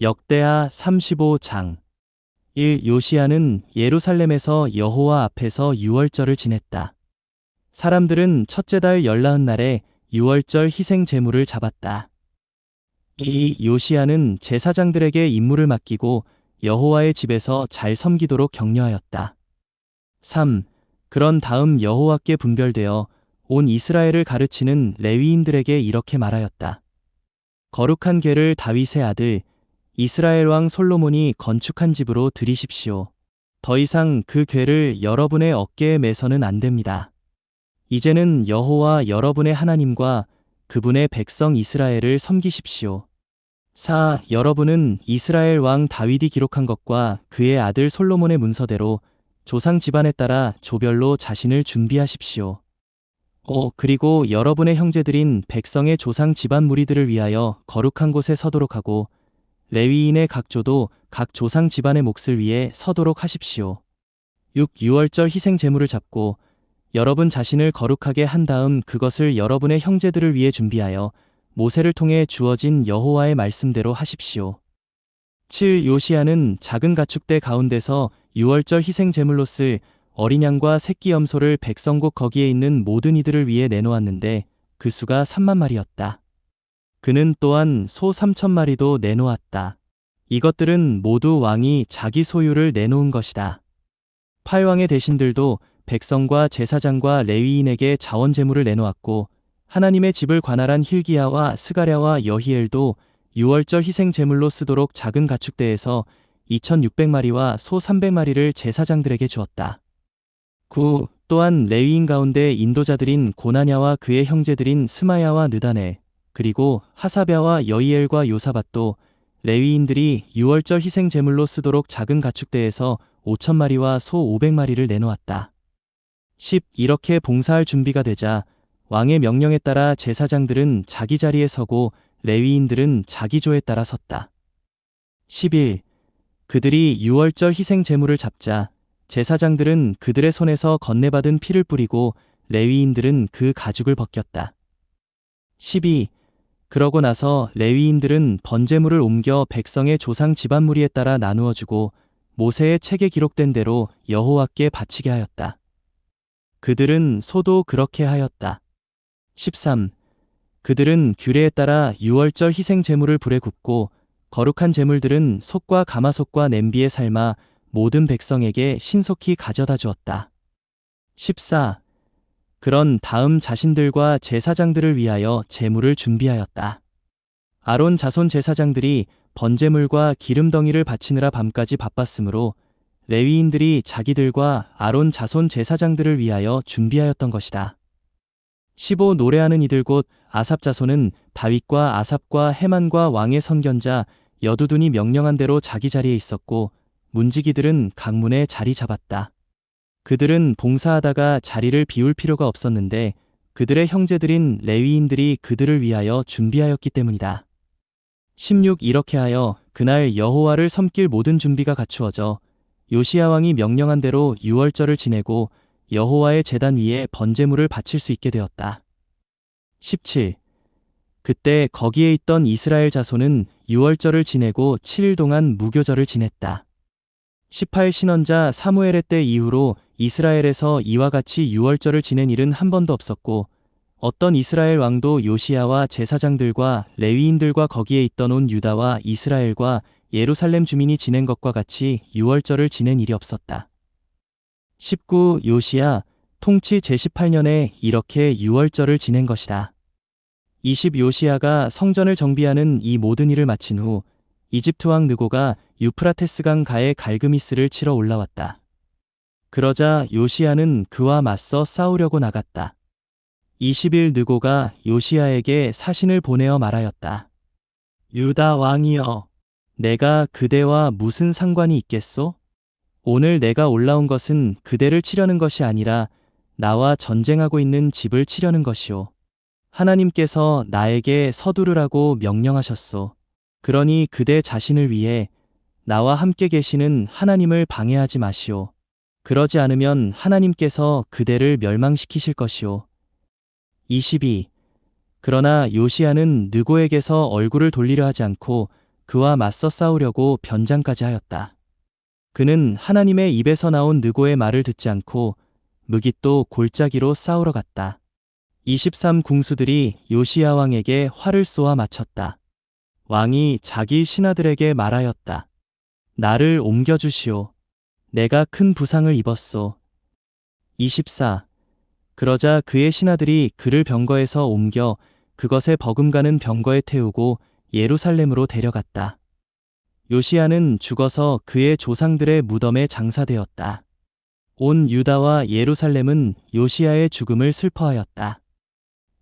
역대하 35장 1. 요시야는 예루살렘에서 여호와 앞에서 유월절을 지냈다. 사람들은 첫째 달 열나흔 날에 유월절 희생 제물을 잡았다. 2. 요시야는 제사장들에게 임무를 맡기고 여호와의 집에서 잘 섬기도록 격려하였다. 3. 그런 다음 여호와께 분별되어 온 이스라엘을 가르치는 레위인들에게 이렇게 말하였다. 거룩한 궤를 다윗의 아들 이스라엘 왕 솔로몬이 건축한 집으로 들이십시오. 더 이상 그 궤를 여러분의 어깨에 매서는 안 됩니다. 이제는 여호와 여러분의 하나님과 그분의 백성 이스라엘을 섬기십시오. 4. 여러분은 이스라엘 왕 다윗이 기록한 것과 그의 아들 솔로몬의 문서대로 조상 집안에 따라 조별로 자신을 준비하십시오. 5. 그리고 여러분의 형제들인 백성의 조상 집안 무리들을 위하여 거룩한 곳에 서도록 하고 레위인의 각 조도 각 조상 집안의 몫을 위해 서도록 하십시오. 6. 유월절 희생 제물을 잡고 여러분 자신을 거룩하게 한 다음 그것을 여러분의 형제들을 위해 준비하여 모세를 통해 주어진 여호와의 말씀대로 하십시오. 7. 요시야는 작은 가축대 가운데서 유월절 희생 제물로 쓸 어린 양과 새끼 염소를 백성국 거기에 있는 모든 이들을 위해 내놓았는데 그 수가 3만 마리였다. 그는 또한 소 3천 마리도 내놓았다. 이것들은 모두 왕이 자기 소유를 내놓은 것이다. 8왕의 대신들도 백성과 제사장과 레위인에게 자원 제물을 내놓았고 하나님의 집을 관할한 힐기야와 스가랴와 여히엘도 유월절 희생 제물로 쓰도록 작은 가축대에서 2,600마리와 소 300마리를 제사장들에게 주었다. 9. 또한 레위인 가운데 인도자들인 고나냐와 그의 형제들인 스마야와 느다넬 그리고 하사랴와 여히엘과 요사밧도 레위인들이 유월절 희생 제물로 쓰도록 작은 가축대에서 5,000마리와 소 500마리를 내놓았다. 10. 이렇게 봉사할 준비가 되자 왕의 명령에 따라 제사장들은 자기 자리에 서고 레위인들은 자기 조에 따라 섰다. 11. 그들이 유월절 희생 제물을 잡자 제사장들은 그들의 손에서 건네받은 피를 뿌리고 레위인들은 그 가죽을 벗겼다. 12. 그러고 나서 레위인들은 번제물을 옮겨 백성의 조상 집안 무리에 따라 나누어 주고 모세의 책에 기록된 대로 여호와께 바치게 하였다. 그들은 소도 그렇게 하였다. 13. 그들은 규례에 따라 유월절 희생 제물을 불에 굽고 거룩한 제물들은 속과 가마솥과 냄비에 삶아 모든 백성에게 신속히 가져다 주었다. 14. 그런 다음 자신들과 제사장들을 위하여 제물을 준비하였다. 아론 자손 제사장들이 번제물과 기름덩이를 바치느라 밤까지 바빴으므로 레위인들이 자기들과 아론 자손 제사장들을 위하여 준비하였던 것이다. 15. 노래하는 이들 곧 아삽 자손은 다윗과 아삽과 헤만과 왕의 선견자 여두둔이 명령한 대로 자기 자리에 있었고 문지기들은 강문에 자리 잡았다. 그들은 봉사하다가 자리를 비울 필요가 없었는데 그들의 형제들인 레위인들이 그들을 위하여 준비하였기 때문이다. 16. 이렇게 하여 그날 여호와를 섬길 모든 준비가 갖추어져 요시야 왕이 명령한 대로 유월절을 지내고 여호와의 제단 위에 번제물을 바칠 수 있게 되었다. 17. 그때 거기에 있던 이스라엘 자손은 유월절을 지내고 7일 동안 무교절을 지냈다. 18. 신원자 사무엘의 때 이후로 이스라엘에서 이와 같이 유월절을 지낸 일은 한 번도 없었고 어떤 이스라엘 왕도 요시야와 제사장들과 레위인들과 거기에 있던 온 유다와 이스라엘과 예루살렘 주민이 지낸 것과 같이 유월절을 지낸 일이 없었다. 19. 요시야 통치 제18년에 이렇게 유월절을 지낸 것이다. 20. 요시야가 성전을 정비하는 이 모든 일을 마친 후 이집트 왕 느고가 유프라테스강 가에 갈그미스를 치러 올라왔다. 그러자 요시야는 그와 맞서 싸우려고 나갔다. 20일 느고가 요시야에게 사신을 보내어 말하였다. 유다 왕이여, 내가 그대와 무슨 상관이 있겠소? 오늘 내가 올라온 것은 그대를 치려는 것이 아니라 나와 전쟁하고 있는 집을 치려는 것이오. 하나님께서 나에게 서두르라고 명령하셨소. 그러니 그대 자신을 위해 나와 함께 계시는 하나님을 방해하지 마시오. 그러지 않으면 하나님께서 그대를 멸망시키실 것이오. 22. 그러나 요시야는 느고에게서 얼굴을 돌리려 하지 않고 그와 맞서 싸우려고 변장까지 하였다. 그는 하나님의 입에서 나온 느고의 말을 듣지 않고 무깃도 골짜기로 싸우러 갔다. 23 궁수들이 요시야 왕에게 활을 쏘아 맞췄다. 왕이 자기 신하들에게 말하였다. 나를 옮겨주시오. 내가 큰 부상을 입었소. 24. 그러자 그의 신하들이 그를 병거에서 옮겨 그것에 버금가는 병거에 태우고 예루살렘으로 데려갔다. 요시야는 죽어서 그의 조상들의 무덤에 장사되었다. 온 유다와 예루살렘은 요시야의 죽음을 슬퍼하였다.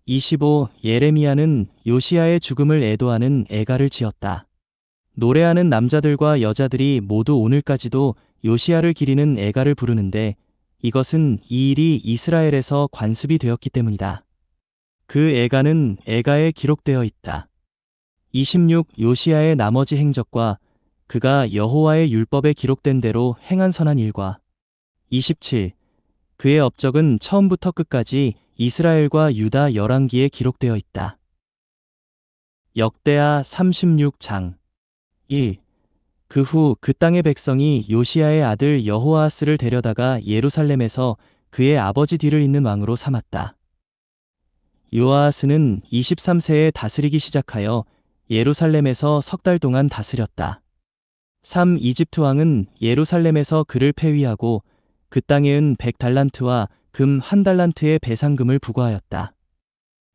25. 예레미야는 요시야의 죽음을 애도하는 애가를 지었다. 노래하는 남자들과 여자들이 모두 오늘까지도 요시야를 기리는 애가를 부르는데 이것은 이 일이 이스라엘에서 관습이 되었기 때문이다. 그 애가는 애가에 기록되어 있다. 26. 요시야의 나머지 행적과 그가 여호와의 율법에 기록된 대로 행한 선한 일과 27. 그의 업적은 처음부터 끝까지 이스라엘과 유다 열왕기에 기록되어 있다. 역대하 36장 1. 그 후 그 땅의 백성이 요시야의 아들 여호아하스를 데려다가 예루살렘에서 그의 아버지 뒤를 잇는 왕으로 삼았다. 요아하스는 23세에 다스리기 시작하여 예루살렘에서 석 달 동안 다스렸다. 3. 이집트 왕은 예루살렘에서 그를 폐위하고 그 땅에 은 100달란트와 금 1달란트의 배상금을 부과하였다.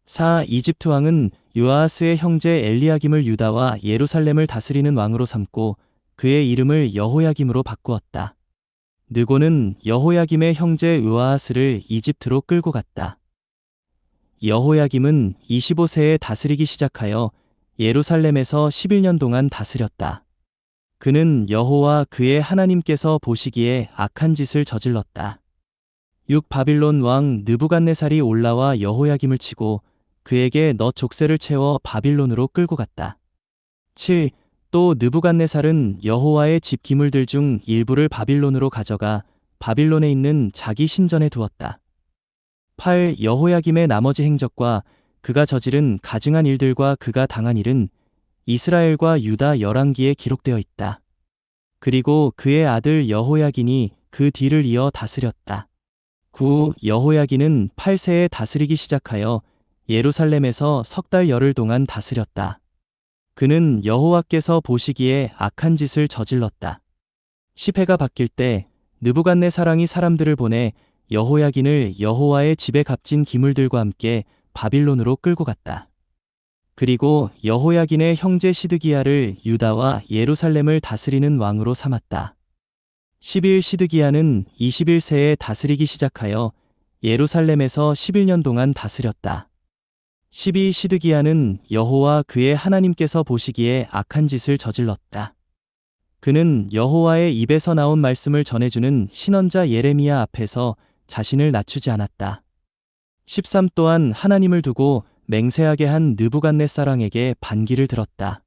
4. 이집트 왕은 요아하스의 형제 엘리야김을 유다와 예루살렘을 다스리는 왕으로 삼고 그의 이름을 여호야김으로 바꾸었다. 느고는 여호야김의 형제 요아하스를 이집트로 끌고 갔다. 여호야김은 25세에 다스리기 시작하여 예루살렘에서 11년 동안 다스렸다. 그는 여호와 그의 하나님께서 보시기에 악한 짓을 저질렀다. 6. 바빌론 왕 느부갓네살이 올라와 여호야김을 치고 그에게 너 족쇄를 채워 바빌론으로 끌고 갔다. 7. 또 느부갓네살은 여호와의 집 기물들 중 일부를 바빌론으로 가져가 바빌론에 있는 자기 신전에 두었다. 8. 여호야김의 나머지 행적과 그가 저지른 가증한 일들과 그가 당한 일은 이스라엘과 유다 열왕기에 기록되어 있다. 그리고 그의 아들 여호야긴이 그 뒤를 이어 다스렸다. 9. 여호야긴은 8세에 다스리기 시작하여 예루살렘에서 석 달 열흘 동안 다스렸다. 그는 여호와께서 보시기에 악한 짓을 저질렀다. 10해가 바뀔 때 느부갓네살왕이 사람들을 보내 여호야긴을 여호와의 집에 값진 기물들과 함께 바빌론으로 끌고 갔다. 그리고 여호야긴의 형제 시드기야를 유다와 예루살렘을 다스리는 왕으로 삼았다. 11. 시드기야는 21세에 다스리기 시작하여 예루살렘에서 11년 동안 다스렸다. 12. 시드기야는 여호와 그의 하나님께서 보시기에 악한 짓을 저질렀다. 그는 여호와의 입에서 나온 말씀을 전해주는 신언자 예레미야 앞에서 자신을 낮추지 않았다. 13. 또한 하나님을 두고 맹세하게 한 느부갓네살왕에게 반기를 들었다.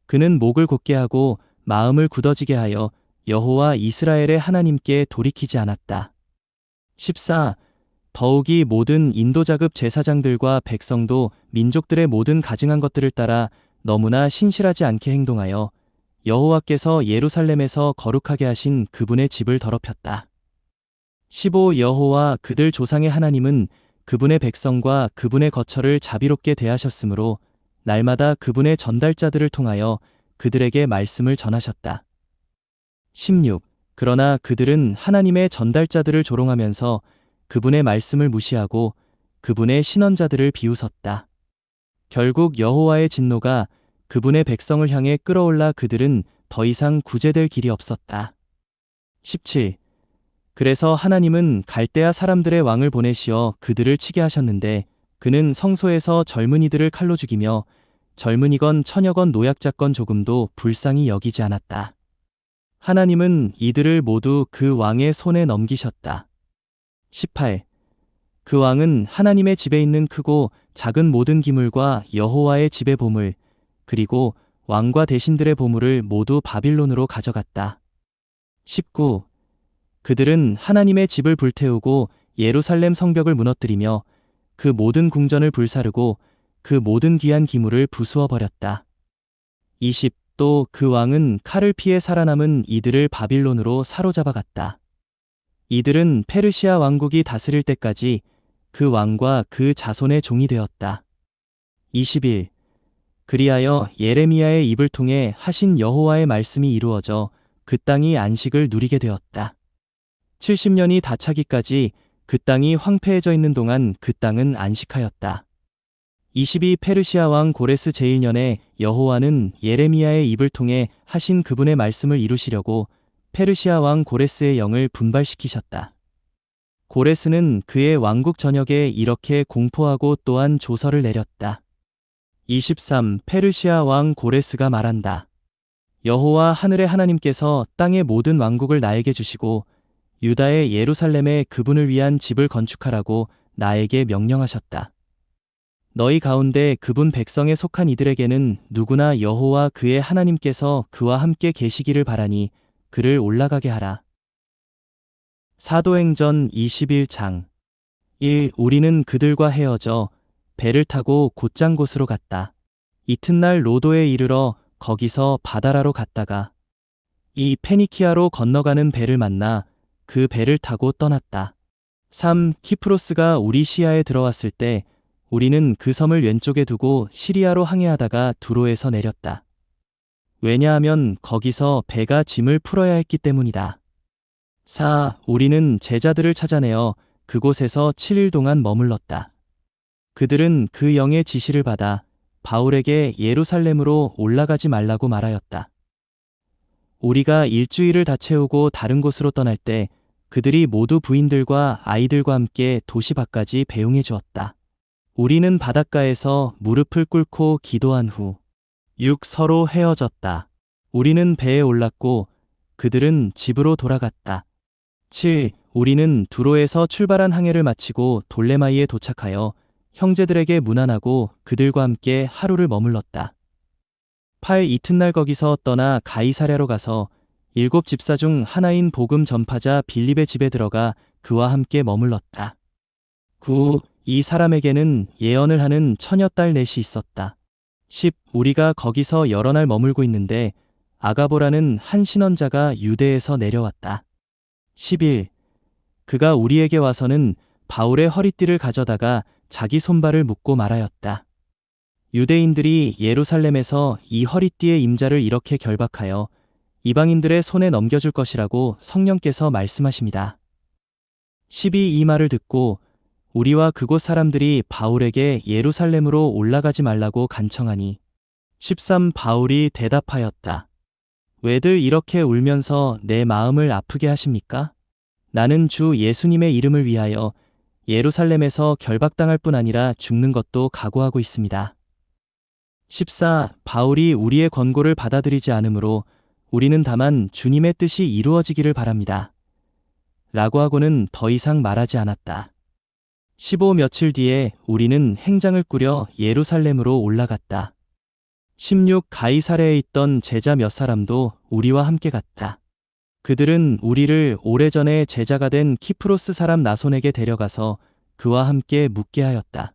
그는 목을 곧게 하고 마음을 굳어지게 하여 여호와 이스라엘의 하나님께 돌이키지 않았다. 14. 더욱이 모든 인도자급 제사장들과 백성도 민족들의 모든 가증한 것들을 따라 너무나 신실하지 않게 행동하여 여호와께서 예루살렘에서 거룩하게 하신 그분의 집을 더럽혔다. 15. 여호와 그들 조상의 하나님은 그분의 백성과 그분의 거처를 자비롭게 대하셨으므로 날마다 그분의 전달자들을 통하여 그들에게 말씀을 전하셨다. 16. 그러나 그들은 하나님의 전달자들을 조롱하면서 그분의 말씀을 무시하고 그분의 신언자들을 비웃었다. 결국 여호와의 진노가 그분의 백성을 향해 끌어올라 그들은 더 이상 구제될 길이 없었다. 17. 그래서 하나님은 갈대아 사람들의 왕을 보내시어 그들을 치게 하셨는데 그는 성소에서 젊은이들을 칼로 죽이며 젊은이건 처녀건 노약자건 조금도 불쌍히 여기지 않았다. 하나님은 이들을 모두 그 왕의 손에 넘기셨다. 18. 그 왕은 하나님의 집에 있는 크고 작은 모든 기물과 여호와의 집의 보물 그리고 왕과 대신들의 보물을 모두 바빌론으로 가져갔다. 19. 그들은 하나님의 집을 불태우고 예루살렘 성벽을 무너뜨리며 그 모든 궁전을 불사르고 그 모든 귀한 기물을 부수어 버렸다. 20. 또 그 왕은 칼을 피해 살아남은 이들을 바빌론으로 사로잡아 갔다. 이들은 페르시아 왕국이 다스릴 때까지 그 왕과 그 자손의 종이 되었다. 20일 그리하여 예레미야의 입을 통해 하신 여호와의 말씀이 이루어져 그 땅이 안식을 누리게 되었다. 70년이 다 차기까지 그 땅이 황폐해져 있는 동안 그 땅은 안식하였다. 22 페르시아 왕 고레스 제1년에 여호와는 예레미야의 입을 통해 하신 그분의 말씀을 이루시려고 페르시아 왕 고레스의 영을 분발시키셨다. 고레스는 그의 왕국 전역에 이렇게 공포하고 또한 조서를 내렸다. 23 페르시아 왕 고레스가 말한다. 여호와 하늘의 하나님께서 땅의 모든 왕국을 나에게 주시고 유다의 예루살렘에 그분을 위한 집을 건축하라고 나에게 명령하셨다. 너희 가운데 그분 백성에 속한 이들에게는 누구나 여호와 그의 하나님께서 그와 함께 계시기를 바라니 그를 올라가게 하라. 사도행전 21장 1. 우리는 그들과 헤어져 배를 타고 곧장 곳으로 갔다. 이튿날 로도에 이르러 거기서 바다라로 갔다가 이 페니키아로 건너가는 배를 만나 그 배를 타고 떠났다. 3. 키프로스가 우리 시야에 들어왔을 때 우리는 그 섬을 왼쪽에 두고 시리아로 항해하다가 두로에서 내렸다. 왜냐하면 거기서 배가 짐을 풀어야 했기 때문이다. 4. 우리는 제자들을 찾아내어 그곳에서 7일 동안 머물렀다. 그들은 그 영의 지시를 받아 바울에게 예루살렘으로 올라가지 말라고 말하였다. 우리가 일주일을 다 채우고 다른 곳으로 떠날 때 그들이 모두 부인들과 아이들과 함께 도시 밖까지 배웅해 주었다. 우리는 바닷가에서 무릎을 꿇고 기도한 후 6. 서로 헤어졌다. 우리는 배에 올랐고 그들은 집으로 돌아갔다. 7. 우리는 두로에서 출발한 항해를 마치고 돌레마이에 도착하여 형제들에게 문안하고 그들과 함께 하루를 머물렀다. 8. 이튿날 거기서 떠나 가이사랴로 가서 7 집사 중 하나인 복음 전파자 빌립의 집에 들어가 그와 함께 머물렀다. 9. 이 사람에게는 예언을 하는 처녀 딸 넷이 있었다. 10. 우리가 거기서 여러 날 머물고 있는데 아가보라는 한 신원자가 유대에서 내려왔다. 11. 그가 우리에게 와서는 바울의 허리띠를 가져다가 자기 손발을 묶고 말하였다. 유대인들이 예루살렘에서 이 허리띠의 임자를 이렇게 결박하여 이방인들의 손에 넘겨줄 것이라고 성령께서 말씀하십니다. 12. 이 말을 듣고 우리와 그곳 사람들이 바울에게 예루살렘으로 올라가지 말라고 간청하니 13. 바울이 대답하였다. 왜들 이렇게 울면서 내 마음을 아프게 하십니까? 나는 주 예수님의 이름을 위하여 예루살렘에서 결박당할 뿐 아니라 죽는 것도 각오하고 있습니다. 14. 바울이 우리의 권고를 받아들이지 않으므로 우리는 다만 주님의 뜻이 이루어지기를 바랍니다. 라고 하고는 더 이상 말하지 않았다. 15. 며칠 뒤에 우리는 행장을 꾸려 예루살렘으로 올라갔다. 16. 가이사랴에 있던 제자 몇 사람도 우리와 함께 갔다. 그들은 우리를 오래전에 제자가 된 키프로스 사람 나손에게 데려가서 그와 함께 묵게 하였다.